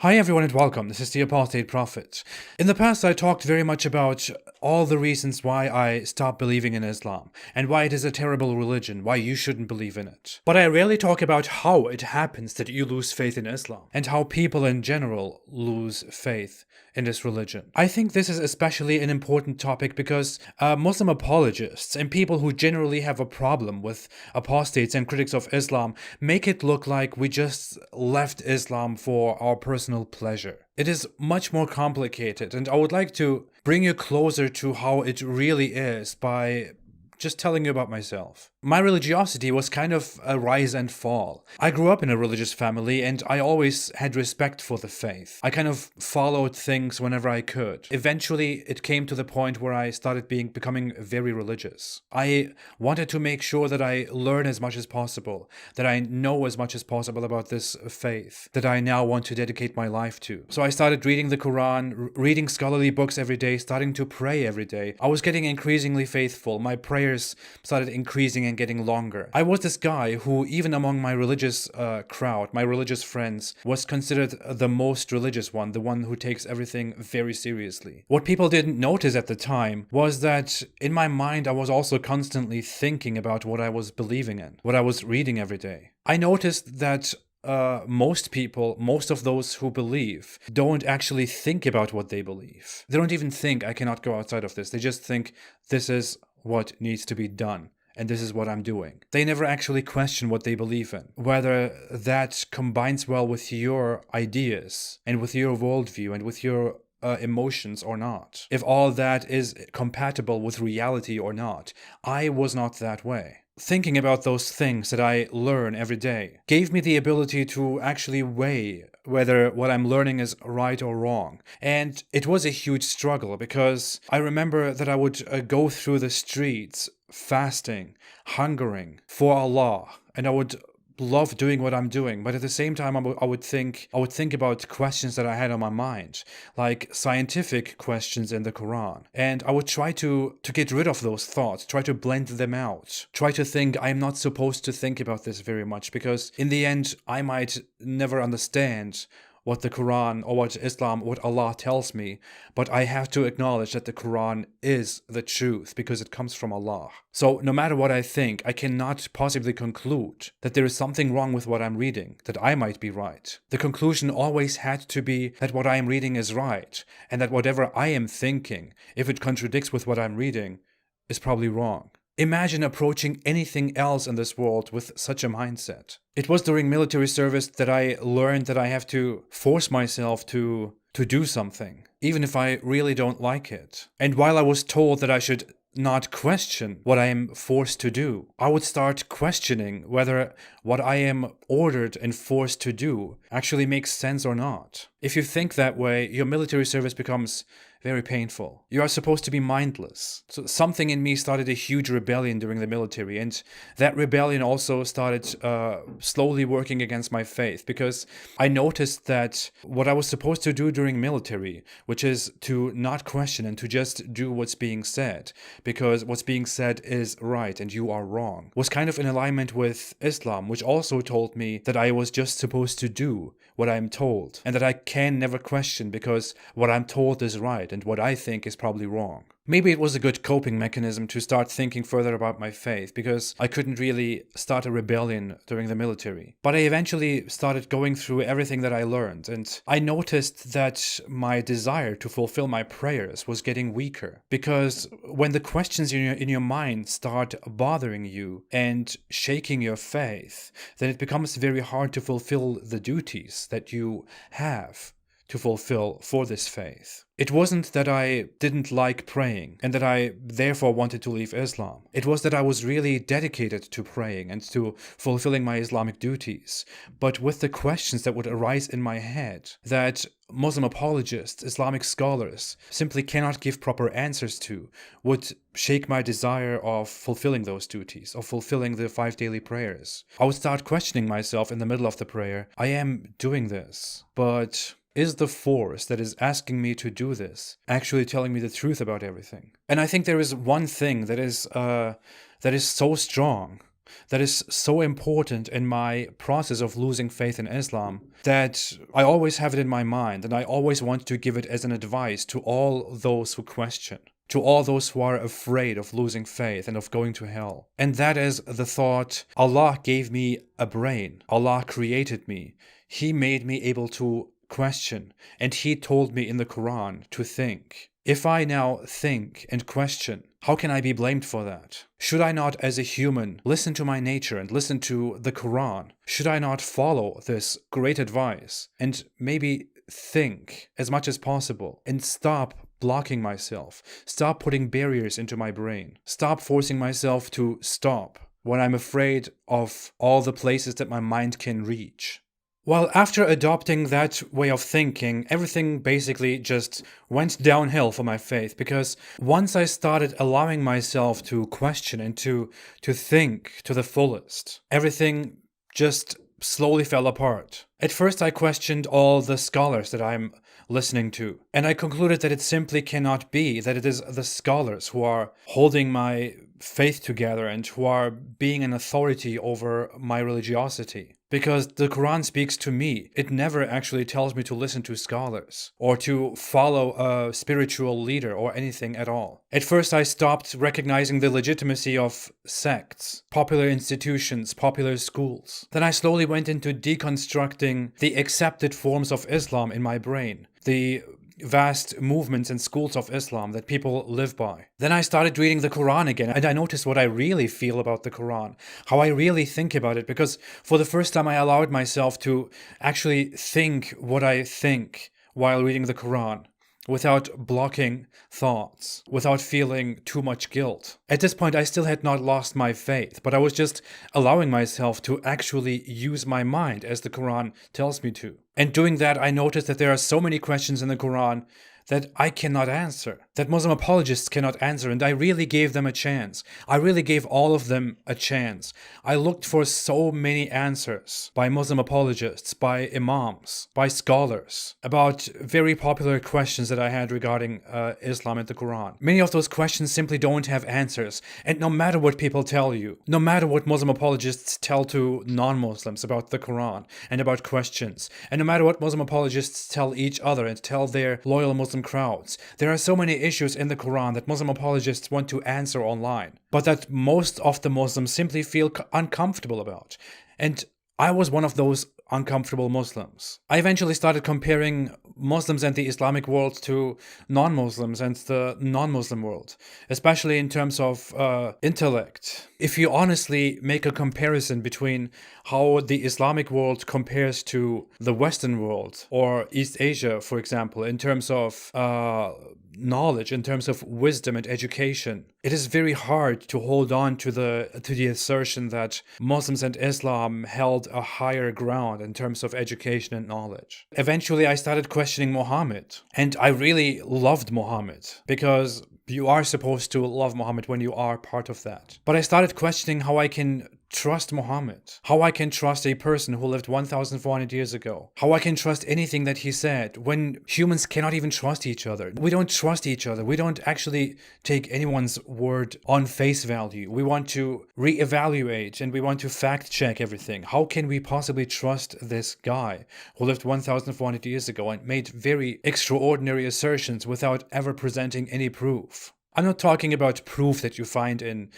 Hi everyone and welcome. This is the Apostate Prophet. In the past, I talked very much about all the reasons why I stopped believing in Islam and why it is a terrible religion, why you shouldn't believe in it. But I rarely talk about how it happens that you lose faith in Islam and how people in general lose faith in this religion. I think this is especially an important topic because Muslim apologists and people who generally have a problem with apostates and critics of Islam make it look like we just left Islam for our personal pleasure. It is much more complicated, and I would like to bring you closer to how it really is by just telling you about myself. My religiosity was kind of a rise and fall. I grew up in a religious family and I always had respect for the faith. I kind of followed things whenever I could. Eventually, it came to the point where I started becoming very religious. I wanted to make sure that I learn as much as possible, that I know as much as possible about this faith that I now want to dedicate my life to. So I started reading the Quran, reading scholarly books every day, starting to pray every day. I was getting increasingly faithful. My prayers started increasing and getting longer. I was this guy who, even among my religious crowd, my religious friends, was considered the most religious one, the one who takes everything very seriously. What people didn't notice at the time was that in my mind I was also constantly thinking about what I was believing in, what I was reading every day. I noticed that most people, most of those who believe, don't actually think about what they believe. They don't even think, I cannot go outside of this. They just think, this is what needs to be done, and this is what I'm doing. They never actually question what they believe in, whether that combines well with your ideas and with your worldview and with your emotions or not. If all that is compatible with reality or not. I was not that way. Thinking about those things that I learn every day gave me the ability to actually weigh whether what I'm learning is right or wrong. And it was a huge struggle because I remember that I would go through the streets fasting, hungering for Allah, and I would love doing what I'm doing, but at the same time I would think about questions that I had on my mind, like scientific questions in the Quran, and I would try to get rid of those thoughts, try to blend them out, try to think I'm not supposed to think about this very much because in the end I might never understand what the Quran or what Islam, what Allah tells me, but I have to acknowledge that the Quran is the truth because it comes from Allah. So no matter what I think, I cannot possibly conclude that there is something wrong with what I'm reading, that I might be right. The conclusion always had to be that what I am reading is right, and that whatever I am thinking, if it contradicts with what I'm reading, is probably wrong. Imagine approaching anything else in this world with such a mindset. It was during military service that I learned that I have to force myself to do something, even if I really don't like it. And while I was told that I should not question what I am forced to do, I would start questioning whether what I am ordered and forced to do actually makes sense or not. If you think that way, your military service becomes very painful. You are supposed to be mindless. So something in me started a huge rebellion during the military, and that rebellion also started slowly working against my faith because I noticed that what I was supposed to do during military, which is to not question and to just do what's being said, because what's being said is right and you are wrong, was kind of in alignment with Islam, which also told me that I was just supposed to do what I'm told and that I can never question because what I'm told is right and what I think is probably wrong. Maybe it was a good coping mechanism to start thinking further about my faith because I couldn't really start a rebellion during the military. But I eventually started going through everything that I learned, and I noticed that my desire to fulfill my prayers was getting weaker because when the questions in your mind start bothering you and shaking your faith, then it becomes very hard to fulfill the duties that you have to fulfill for this faith. It wasn't that I didn't like praying and that I therefore wanted to leave Islam. It was that I was really dedicated to praying and to fulfilling my Islamic duties. But with the questions that would arise in my head that Muslim apologists, Islamic scholars simply cannot give proper answers to, would shake my desire of fulfilling those duties, of fulfilling the 5 daily prayers. I would start questioning myself in the middle of the prayer. I am doing this, but is the force that is asking me to do this actually telling me the truth about everything? And I think there is one thing that is so strong that is so important in my process of losing faith in Islam that I always have it in my mind, and I always want to give it as an advice to all those who question, to all those who are afraid of losing faith and of going to hell. And that is the thought: Allah gave me a brain. Allah created me. He made me able to question, and He told me in the Quran to think. If I now think and question, how can I be blamed for that? Should I not, as a human, listen to my nature and listen to the Quran? Should I not follow this great advice and maybe think as much as possible and stop blocking myself, stop putting barriers into my brain, stop forcing myself to stop when I'm afraid of all the places that my mind can reach? Well, after adopting that way of thinking, everything basically just went downhill for my faith, because once I started allowing myself to question and to think to the fullest, everything just slowly fell apart. At first, I questioned all the scholars that I'm listening to, and I concluded that it simply cannot be that it is the scholars who are holding my faith together and who are being an authority over my religiosity. Because the Quran speaks to me. It never actually tells me to listen to scholars or to follow a spiritual leader or anything at all. At first, I stopped recognizing the legitimacy of sects, popular institutions, popular schools. Then I slowly went into deconstructing the accepted forms of Islam in my brain, the vast movements and schools of Islam that people live by. Then I started reading the Quran again, and I noticed what I really feel about the Quran, how I really think about it, because for the first time I allowed myself to actually think what I think while reading the Quran, without blocking thoughts, without feeling too much guilt. At this point, I still had not lost my faith, but I was just allowing myself to actually use my mind as the Quran tells me to. And doing that, I noticed that there are so many questions in the Quran that I cannot answer, that Muslim apologists cannot answer, and I really gave them a chance. I really gave all of them a chance. I looked for so many answers by Muslim apologists, by imams, by scholars, about very popular questions that I had regarding Islam and the Quran. Many of those questions simply don't have answers, and no matter what people tell you, no matter what Muslim apologists tell to non-Muslims about the Quran and about questions, and no matter what Muslim apologists tell each other and tell their loyal Muslim crowds, there are so many issues in the Quran that Muslim apologists want to answer online, but that most of the Muslims simply feel uncomfortable about. And I was one of those uncomfortable Muslims. I eventually started comparing Muslims and the Islamic world to non-Muslims and the non-Muslim world, especially in terms of intellect. If you honestly make a comparison between how the Islamic world compares to the Western world or East Asia, for example, in terms of knowledge, in terms of wisdom and education, it is very hard to hold on to the assertion that Muslims and Islam held a higher ground in terms of education and knowledge. Eventually, I started questioning Muhammad, and I really loved Muhammad because you are supposed to love Muhammad when you are part of that. But I started questioning how I can trust Muhammad, how I can trust a person who lived 1,400 years ago, how I can trust anything that he said when humans cannot even trust each other. We don't trust each other. We don't actually take anyone's word on face value. We want to reevaluate and we want to fact check everything. How can we possibly trust this guy who lived 1,400 years ago and made very extraordinary assertions without ever presenting any proof? I'm not talking about proof that you find in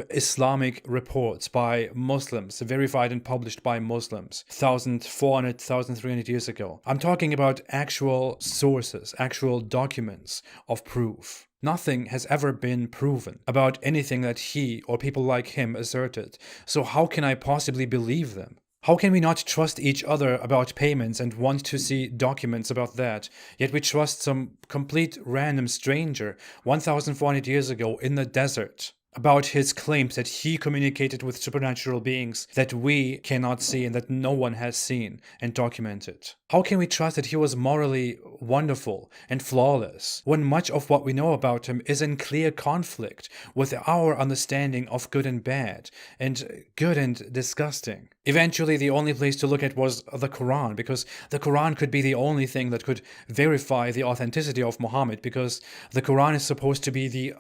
Islamic reports by Muslims, verified and published by Muslims 1,400, 1,300 years ago. I'm talking about actual sources, actual documents of proof. Nothing has ever been proven about anything that he or people like him asserted. So how can I possibly believe them? How can we not trust each other about payments and want to see documents about that, yet we trust some complete random stranger 1,400 years ago in the desert about his claims that he communicated with supernatural beings that we cannot see and that no one has seen and documented? How can we trust that he was morally wonderful and flawless when much of what we know about him is in clear conflict with our understanding of good and bad and good and disgusting? Eventually, the only place to look at was the Quran, because the Quran could be the only thing that could verify the authenticity of Muhammad, because the Quran is supposed to be the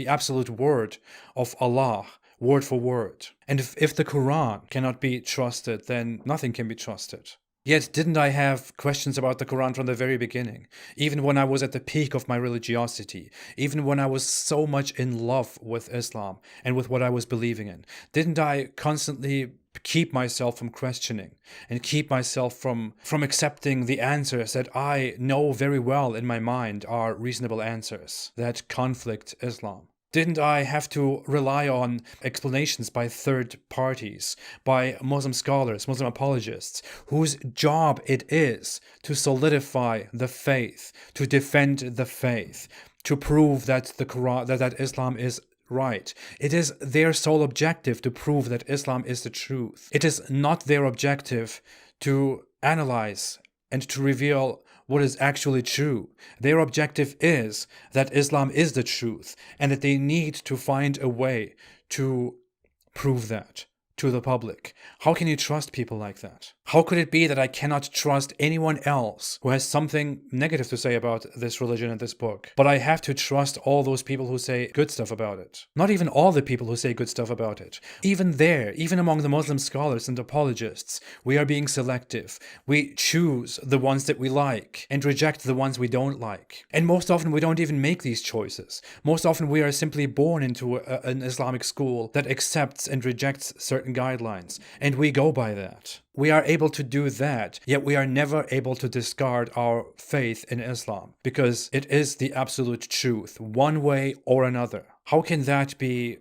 absolute word of Allah, word for word. And if the Quran cannot be trusted, then nothing can be trusted. Yet didn't I have questions about the Quran from the very beginning? Even when I was at the peak of my religiosity, even when I was so much in love with Islam and with what I was believing in, didn't I constantly keep myself from questioning and keep myself from accepting the answers that I know very well in my mind are reasonable answers that conflict Islam? Didn't I have to rely on explanations by third parties, by Muslim scholars, Muslim apologists, whose job it is to solidify the faith, to defend the faith, to prove that the Quran, that Islam is right? It is their sole objective to prove that Islam is the truth. It is not their objective to analyze and to reveal what is actually true. Their objective is that Islam is the truth and that they need to find a way to prove that to the public. How can you trust people like that? How could it be that I cannot trust anyone else who has something negative to say about this religion and this book, but I have to trust all those people who say good stuff about it? Not even all the people who say good stuff about it. Even there, even among the Muslim scholars and apologists, we are being selective. We choose the ones that we like and reject the ones we don't like. And most often we don't even make these choices. Most often we are simply born into an Islamic school that accepts and rejects certain guidelines, and we go by that. We are able to do that, yet we are never able to discard our faith in Islam, because it is the absolute truth, one way or another. How can that be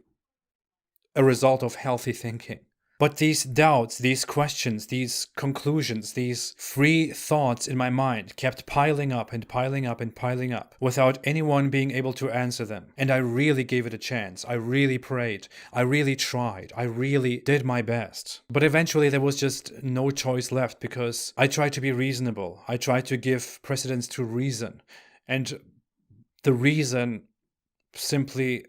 a result of healthy thinking? But these doubts, these questions, these conclusions, these free thoughts in my mind kept piling up and piling up and piling up without anyone being able to answer them. And I really gave it a chance. I really prayed. I really tried. I really did my best. But eventually there was just no choice left, because I tried to be reasonable. I tried to give precedence to reason. And the reason simply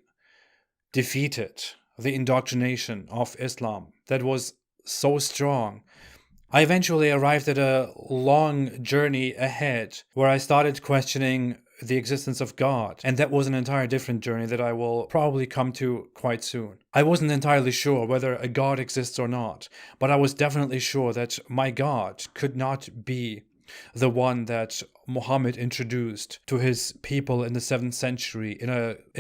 defeated the indoctrination of Islam that was so strong. I eventually arrived at a long journey ahead where I started questioning the existence of God, and that was an entire different journey that I will probably come to quite soon. I wasn't entirely sure whether a God exists or not, but I was definitely sure that my God could not be the one that Muhammad introduced to his people in the 7th century in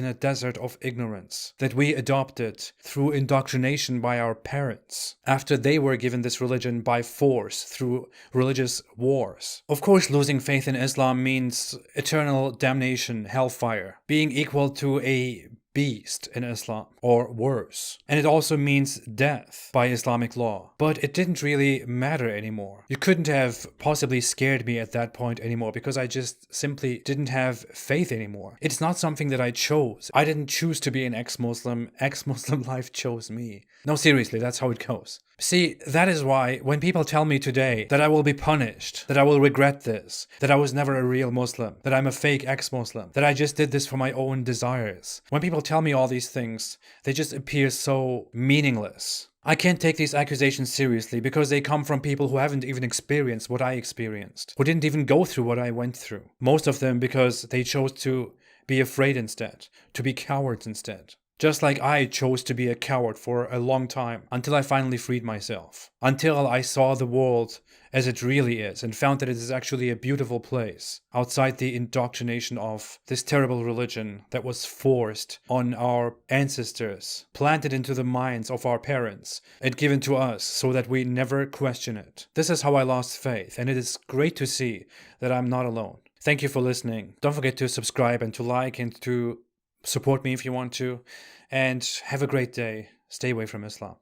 a desert of ignorance, that we adopted through indoctrination by our parents after they were given this religion by force through religious wars. Of course, losing faith in Islam means eternal damnation, hellfire, being equal to a beast in Islam, or worse. And it also means death by Islamic law. But it didn't really matter anymore. You couldn't have possibly scared me at that point anymore, because I just simply didn't have faith anymore. It's not something that I chose. I didn't choose to be an ex-Muslim. Ex-Muslim life chose me. No, seriously, that's how it goes. See, that is why when people tell me today that I will be punished, that I will regret this, that I was never a real Muslim, that I'm a fake ex-Muslim, that I just did this for my own desires, when people tell me all these things, they just appear so meaningless. I can't take these accusations seriously because they come from people who haven't even experienced what I experienced, who didn't even go through what I went through. Most of them because they chose to be afraid instead, to be cowards instead. Just like I chose to be a coward for a long time, until I finally freed myself. Until I saw the world as it really is, and found that it is actually a beautiful place, outside the indoctrination of this terrible religion that was forced on our ancestors, planted into the minds of our parents, and given to us so that we never question it. This is how I lost faith, and it is great to see that I'm not alone. Thank you for listening. Don't forget to subscribe and to like and to support me if you want to, and have a great day. Stay away from Islam.